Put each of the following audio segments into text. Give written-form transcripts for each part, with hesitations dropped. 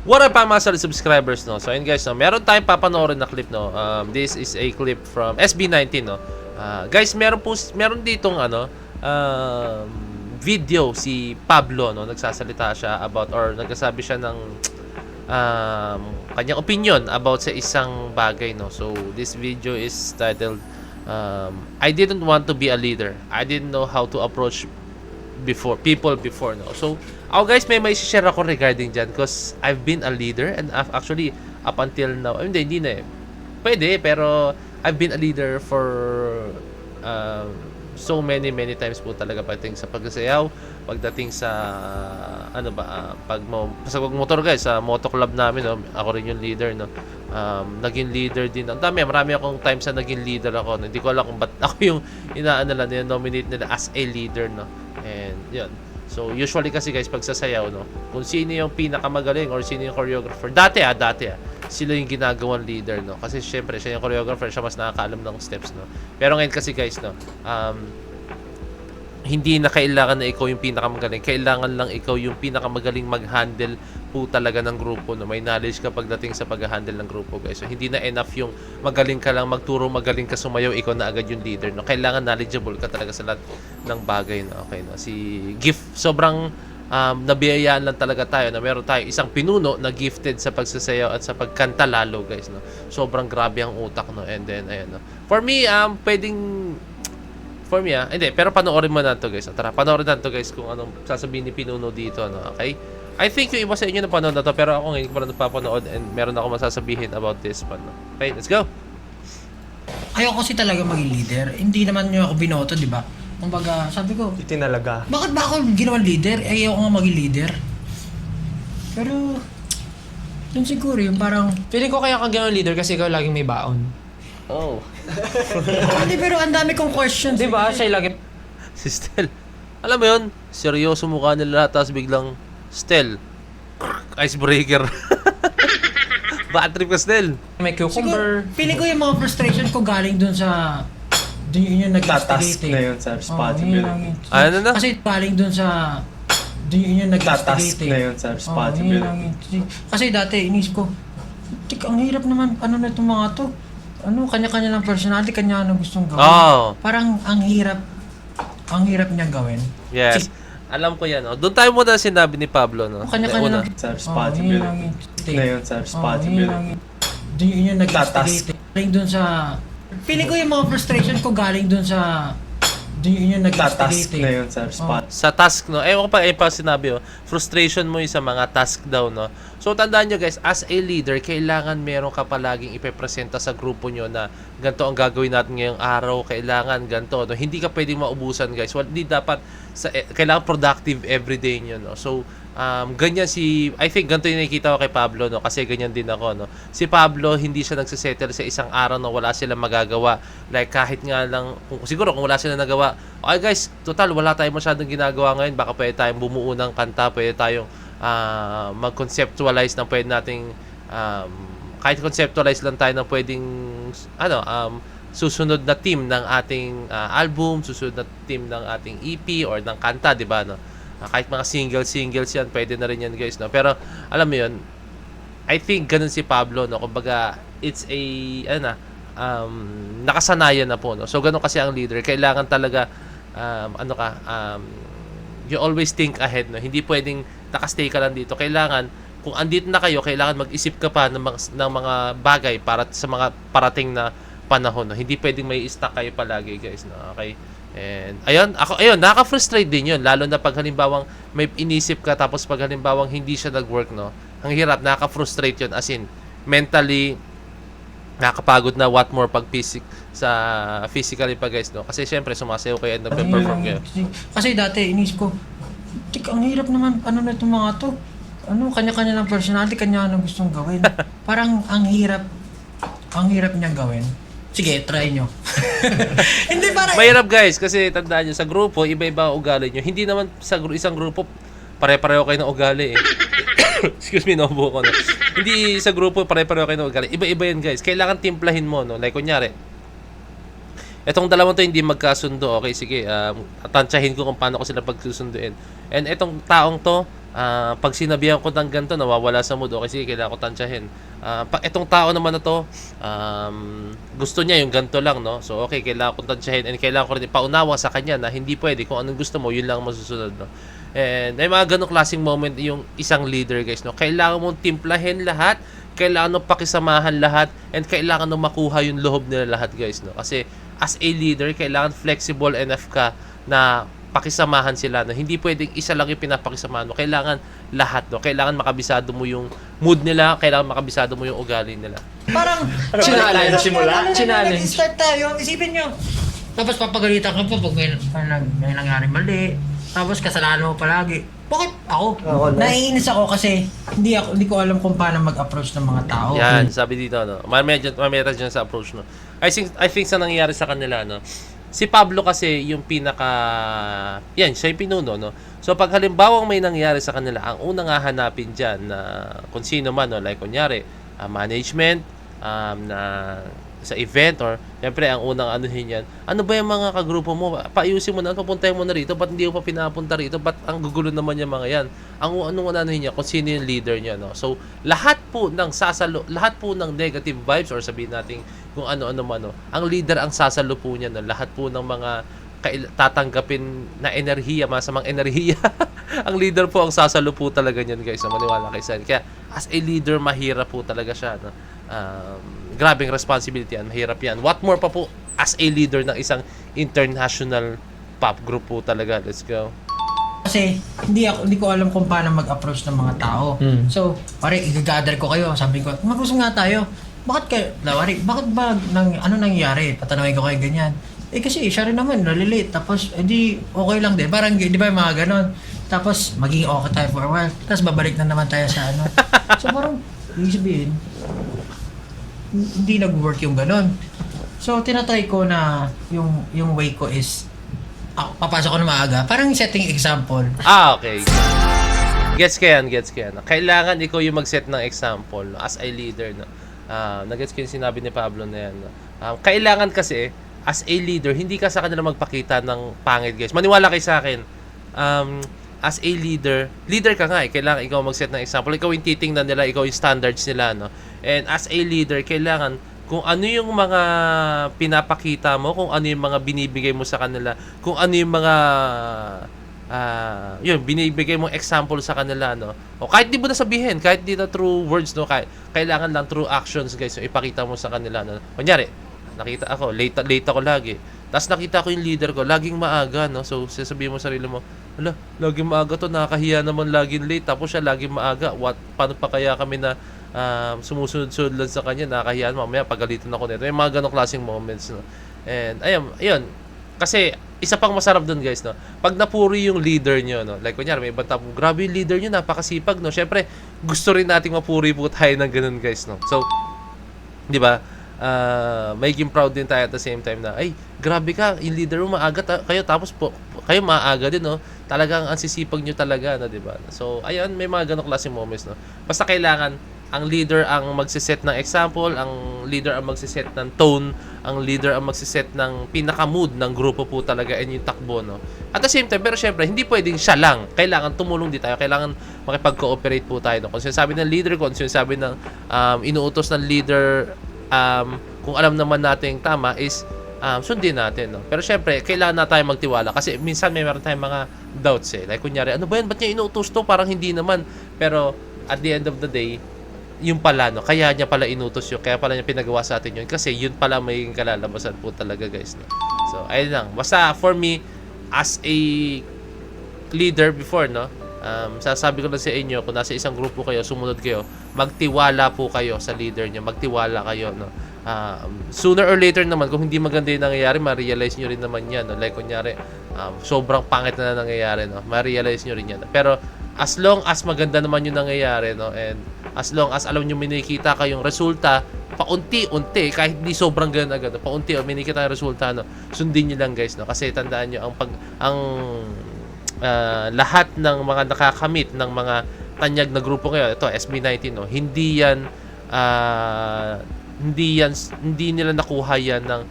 What up mga solid subscribers, no? So ayun guys, no, meron tayong papanoorin na clip, no. This is a clip from SB19, no. Guys, meron ditong video si Pablo, no. Nagsasalita siya about or nagsasabi siya ng kanyang opinion about sa isang bagay, no. So this video is titled I didn't want to be a leader. I didn't know how to approach people before, no. So ako guys, may share ako regarding dyan because I've been a leader and I've actually up until now, hindi na eh. Pwede, pero I've been a leader for so many times po talaga pagdating sa pagsasayaw, pagdating sa pagmotor guys, sa moto club namin, no, ako rin yung leader, no. Naging leader din. Ang marami akong times na naging leader ako, no. Hindi ko alam kung ba't ako yung nominate nila as a leader, no. And yun. So usually kasi guys pag sasayaw, no, kung sino yung pinakamagaling or sino yung choreographer, dati sila yung ginagawang leader, no, kasi syempre siya yung choreographer, siya mas nakakaalam ng steps, no. Pero ngayon kasi guys, no, hindi na kailangan na ikaw yung pinakamagaling, kailangan lang ikaw yung pinakamagaling mag-handle po talaga ng grupo, no. May knowledge ka pagdating sa pag-handle ng grupo, guys. So hindi na enough yung magaling ka lang magturo, magaling ka sumayaw, ikaw na agad yung leader, no. Kailangan knowledgeable ka talaga sa lahat ng bagay, no. Okay, no. Si Gift, sobrang nabiyayaan lang talaga tayo na meron tayo isang pinuno na gifted sa pagsasayaw at sa pagkanta lalo, guys, no. Sobrang grabe ang utak, no. And then ayan, no. For me, hindi, pero panoorin mo na to, guys. Tara, panoorin na to, guys, kung anong sasabihin ni pinuno dito, no. Okay? I think yung iba sa inyo na panood na to, pero ako ngayon ko pa na napapanood and meron ako masasabihin about this one, no. Okay, let's go. Ayoko kasi talaga maging leader. Hindi naman niyo ako binoto, di ba? Kumbaga, sabi ko, Itinalaga. bakit ba ako ginawang leader? Ayoko nga maging leader. Pero, yun siguro, yung parang, Feeling ko kaya kang gano'n leader kasi ikaw laging may baon. Oh. hindi, pero ang dami kong questions. Di ba? Siya lagi... Si Stel. Alam mo yun, seryoso mukha nila lahat, tapos biglang, Stel, icebreaker. Bad trip ka, Stel. may Siguro, cucumber. feeling ko yung mga frustration ko galing dun sa, dun yun yung Task nag-instigate na eh. yun sa Oo, responsibility. Ano na? Kasi galing dun sa, dun yun yung Task nag-instigate na eh. yun sa Oo, responsibility. kasi dati, inisip ko, ang hirap naman, ano na itong mga to? Ano, kanya-kanya ng personality, kanya ano gustong gawin. Oh. Parang ang hirap niyang gawin. Yes. Alam ko yan. Oh. Doon tayo muna sinabi ni Pablo, no? Kanya-kanya Una. ng... Sa responsibility. Na yun sa responsibility. Dun yun yung Task. nag-instigate. Galing dun sa... Feeling ko yung mga frustration ko galing dun sa... Dun yun yung Task nag-instigate na eh. yun sa responsibility. Sa task, no? Ewan ko pa, pa sinabi, oh. Frustration mo yung sa mga task daw, no? So, tandaan nyo, guys, as a leader, kailangan meron ka palaging ipepresenta sa grupo nyo na ganito ang gagawin natin ngayong araw, kailangan ganito, no? Hindi ka pwedeng maubusan, guys. Hindi dapat, kailangan productive everyday nyo, no? So, ganyan I think ganito yung nakikita ko kay Pablo, no? Kasi ganyan din ako, no? Si Pablo, hindi siya nagsisettle sa isang araw na wala silang magagawa. Like, kahit nga lang, siguro kung wala silang nagawa, okay guys, total, wala tayong masyadong ginagawa ngayon, baka pwede tayong bumuo ng kanta, pwede tayong mag-conceptualize na pwede nating kahit conceptualize lang tayo ng pwedeng susunod na team ng ating album, susunod na team ng ating EP or ng kanta, di ba, no? Kahit mga singles yan, pwede na rin yan, guys, no? Pero alam mo yun, I think ganun si Pablo, no? Kumbaga it's a nakasanayan na po, no? So ganun kasi ang leader, kailangan talaga you always think ahead, no? Hindi pwedeng nakastay ka lang dito. Kailangan, kung andito na kayo, kailangan mag-isip ka pa ng mga bagay para sa mga parating na panahon, no? Hindi pwedeng may stuck kayo palagi, guys, no? Okay? And ayun, nakaka-frustrate din yun, lalo na pag halimbawang may inisip ka tapos pag halimbawang hindi siya nag-work, no? Ang hirap, nakaka-frustrate yun, as in mentally nakakapagod na, what more pag physically pa, guys, no? Kasi syempre sumasayaw kayo at nagpe-perform kayo. Kasi dati, inisip ko, ang hirap naman, ano na itong mga to? Ano, kanya-kanya ng personality, kanya ano gustong gawin. Parang ang hirap niyang gawin. Sige, try nyo. Hindi, parang... Mahirap, guys, kasi tandaan nyo, sa grupo, iba-iba ang ugali nyo. Hindi naman sa isang grupo, pare-pareho kayo ng ugali, eh. Excuse me, naubo ko, no? Hindi sa grupo, pare-pareho kayo ng ugali. Iba-iba yan, guys. Kailangan timplahin mo, no? Like, kunyari, etong dalawang to hindi magkasundo, okay, sige, tansyahin ko kung paano ko sila pagsusunduin. And etong taong to, Pag sinabihan ko ng ganito, nawawala sa mood, okay, sige, kailangan ko tansyahin. Pag itong tao naman na to, gusto niya yung ganito lang, no? So, okay, kailangan ko tansyahin and kailangan ko rin ipaunawa sa kanya na hindi pwede. Kung anong gusto mo, yun lang ang masusunod, no? And may mga ganong klaseng moment yung isang leader, guys, no? Kailangan mong timplahin lahat, kailangan mong pakisamahan lahat, and kailangan mong makuha yung loob nila lahat, guys, no? Kasi as a leader, kailangan flexible enough ka na pakisamahan sila, no? Hindi pwedeng isa lang yung pinapakisamahan mo. Kailangan lahat, no? Kailangan makabisado mo yung mood nila, kailangan makabisado mo yung ugali nila. Parang, Challenge. Start tayo, isipin nyo. Tapos papagalitan ka pa pag may nangyari mali. Tapos kasalanan mo palagi. Bakit ako? Naiinis ako kasi hindi ko alam kung paano mag-approach ng mga tao. Yan, sabi dito, no? Mamaya dyan sa approach, no? I think sa nangyayari sa kanila, no? Si Pablo kasi yung yan, siya yung pinuno, no? So, pag halimbawang may nangyari sa kanila, ang unang hahanapin dyan na kung sino man, no? Like, kunyari, management, na sa event, or siyempre, ang unang anuhin yan, ano ba yung mga kagrupo mo? Paayusin mo na, papuntahin mo na rito, ba't hindi mo pa pinapunta rito? Ba't ang gugulo naman yung mga yan? Anong anuhin niya, kung sino yung leader niya, no? So, lahat po ng negative vibes, or sabihin natin kung ano-ano man, no? Ang leader ang sasalo po niya, no? Lahat po ng mga tatanggapin na enerhiya, masamang enerhiya. Ang leader po ang sasalo po talaga niyan, guys. Maniwala kayo sa akin. Kaya, as a leader, mahirap po talaga siya, no? Grabing responsibility yan, mahirap yan. What more pa po as a leader ng isang international pop group po talaga. Let's go. Kasi hindi ko alam kung paano mag-approach ng mga tao. So, pare, i-gather ko kayo. Sabi ko, mag-usap nga tayo. Bakit ba ano nangyari? Patanawin ko kayo ganyan. Kasi siya rin naman, nalilate. Tapos, di okay lang din. Parang, di ba yung mga ganon? Tapos, maging okay tayo for a while. Tapos, babalik na naman tayo sa ano. So, parang, ibig sabihin, hindi nag-work yung ganon. So, tinatry ko na yung way ko is, papasok ko na maaga. Parang setting example. Okay. Gets ko yan. Kailangan ikaw yung mag-set ng example, no? As a leader, no? Nag-gets ko yung sinabi ni Pablo na yan, no? Kailangan kasi, as a leader, hindi ka sa kanila magpakita ng pangit, guys. Maniwala kayo sa akin. As a leader ka nga, kailangan ikaw mag-set ng example. Ikaw yung titingnan nila, ikaw yung standards nila, no? And as a leader, kailangan kung ano yung mga pinapakita mo, kung ano yung mga binibigay mo sa kanila, kung ano yung mga binibigay mong example sa kanila, no? O kahit di mo na sabihin, kahit di na through words, no? Kailangan lang through actions, guys, so ipakita mo sa kanila, no? Kunyari, nakita ako, late ako lagi. Tapos nakita ko yung leader ko, laging maaga, no? So, sasabihin mo sa sarili mo, hala, laging maaga to, nakakahiya naman laging late. Tapos siya laging maaga. Paano pa kaya kami na sumusunod-sunod lang sa kanya, nakakahiya, mamaya pagalitan ako nito. May mga ganong klaseng moments, no? And, ayun. Kasi, isa pang masarap dun, guys, no? Pag napuri yung leader nyo, no? Like, kunyari, may ibang tao, grabe yung leader nyo, napakasipag, no? Siyempre, gusto rin nating mapuri po tayo ng ganun, guys, no? So, di ba? Maging proud din tayo at the same time na, ay, grabe ka, yung leader mo maaga kayo, tapos kayo maaga din, no? Talagang ang sisipag nyo talaga, no, di ba? So, ayun, may mga ganong klaseng moments, no? Basta kailangan, ang leader ang magsiset ng example, ang leader ang magsiset ng tone, ang leader ang magsiset ng pinaka-mood ng grupo po talaga and yung takbo, no? At the same time, pero syempre, hindi pwedeng siya lang. Kailangan tumulong din tayo, kailangan makipag-cooperate po tayo, no? Kung sinasabi ng leader ko, kung sinasabi ng inuutos ng leader, kung alam naman natin tama is sundin natin, no? Pero syempre, kailangan na tayo magtiwala kasi minsan may meron tayong mga doubts, eh. Like, kunyari, ano ba yan? Ba't niya inuutos to? Parang hindi naman. Pero, at the end of the day, yung pala, no? Kaya niya pala inutos yun. Kaya pala niya pinagawa sa atin yun. Kasi yun pala may kalalabasan po talaga, guys, no? So, ayun lang. Basta, for me, as a leader before, no? Sasabi ko lang sa inyo, kung nasa isang grupo kayo, sumunod kayo, magtiwala po kayo sa leader niyo. Magtiwala kayo, no? Sooner or later naman, kung hindi maganda yung nangyayari, ma-realize nyo rin naman yan, no? Like, kunyari, sobrang pangit na nangyayari, no? Ma-realize nyo rin yan. Pero, as long as maganda naman yung nangyayari, no? And as long as alam nyo may nakikita kayong resulta, paunti-unti, kahit hindi sobrang ganun agad, paunti o may nakikita kayong resulta, no? Sundin nyo lang, guys, no? Kasi tandaan nyo, lahat ng mga nakakamit ng mga tanyag na grupo ngayon, ito SB19, no? Hindi nila nakuha yan ng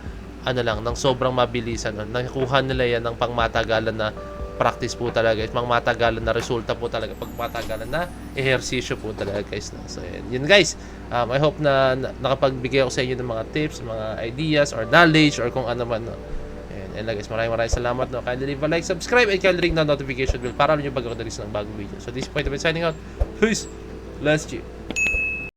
ng sobrang mabilisan, no? Nakuha nila yan ng pangmatagalan na practice po talaga guys. Mga matagalan na resulta po talaga pag matagalan na ehersisyo po talaga guys. No? So yun guys, I hope na nakapagbigay ako sa inyo ng mga tips, mga ideas or knowledge or kung ano man. No? And guys, maraming salamat. No? Kindly leave a like, subscribe, and kindly ring the notification bell para alam nyo bago ako na ng bagong video. So this point of it, signing out. Peace. Bless you.